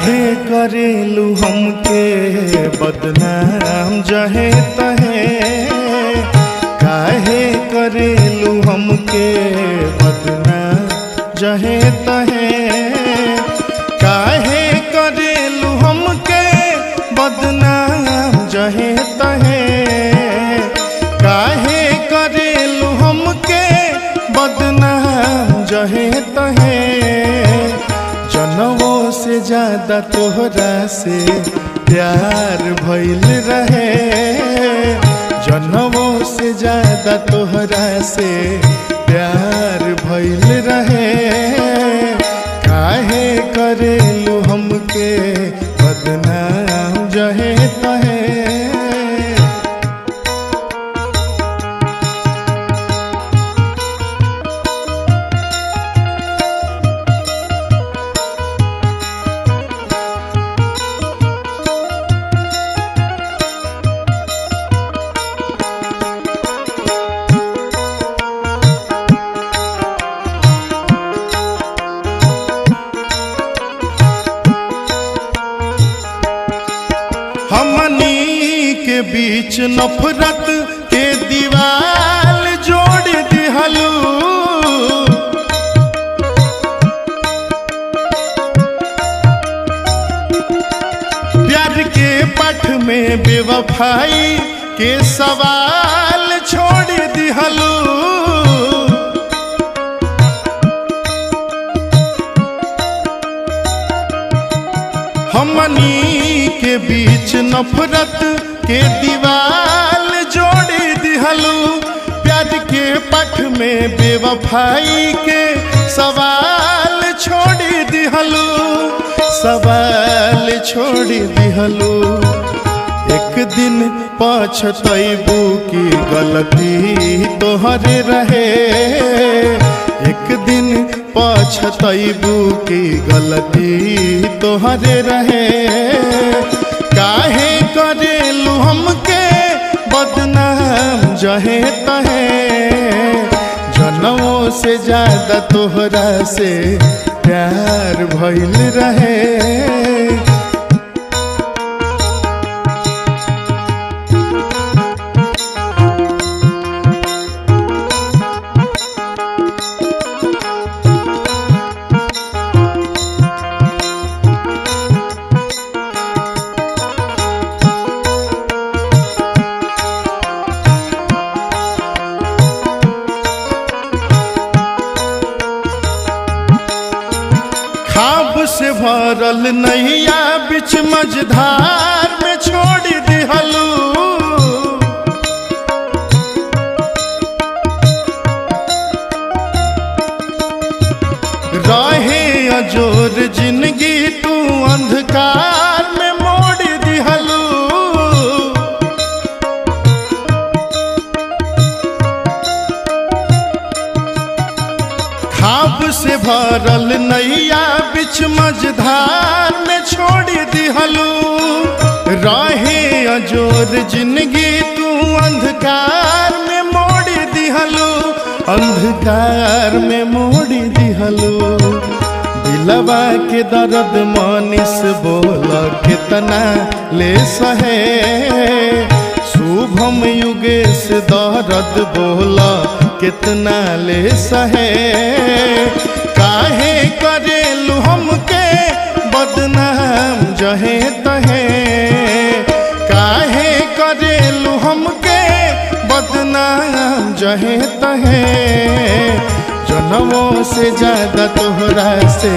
काहे करेलू हमके बदनाम जहे तहे, काहे करेलू हमके बदनाम जहे तहे, काहे करेलू हमके बदनाम जहे तहे, काहे करेलू हमके बदनाम जहे तहे। जनवों से ज्यादा तोहरा से प्यार भइल रहे, जनवों से ज्यादा तोहरा से प्यार भइल रहे, काहे करेलू हमके बदनाम जहे तहे। हमनी के बीच नफरत के दीवार जोड़ दिहलू, प्यार के पठ में बेवफाई के सवाल छोड़ दिहलू। हमनी के बीच नफरत के दीवार जोड़ दिहलू, प्यार के पठ में बेवफाई के सवाल छोड़ दिहलू, सवाल छोड़ दिहलू। एक दिन पछतैबू की गलती तोहरे रहे, एक दिन पछतैबू की गलती तोहरे रहे, काहे करेलू हमके बदनाम जहे तहे। जनवों से ज्यादा तोहरा से प्यार भइल रहे, खाब से भरल नैया बिच मझधार में छोड़ दिहलू। रहे अजोर जिंदगी तू अंधकार में मोड़ दिहलू। खाब से भरल नैया बिच मझधार में छोड़ दिहलू। रहे अजोर जिंदगी तू अंधकार में मोड़ दिहलू, अंधकार में मोड़ दिहलू। दिलवा के दर्द मानिस बोला कितना ले सहे, शुभम युगेश दर्द बोला कितना ले सहे, काहे करेलू हमके बदनाम जहे तहे, काहे करेलू हमके बदनाम जहे तहे। जनवों से ज्यादा तोहरा से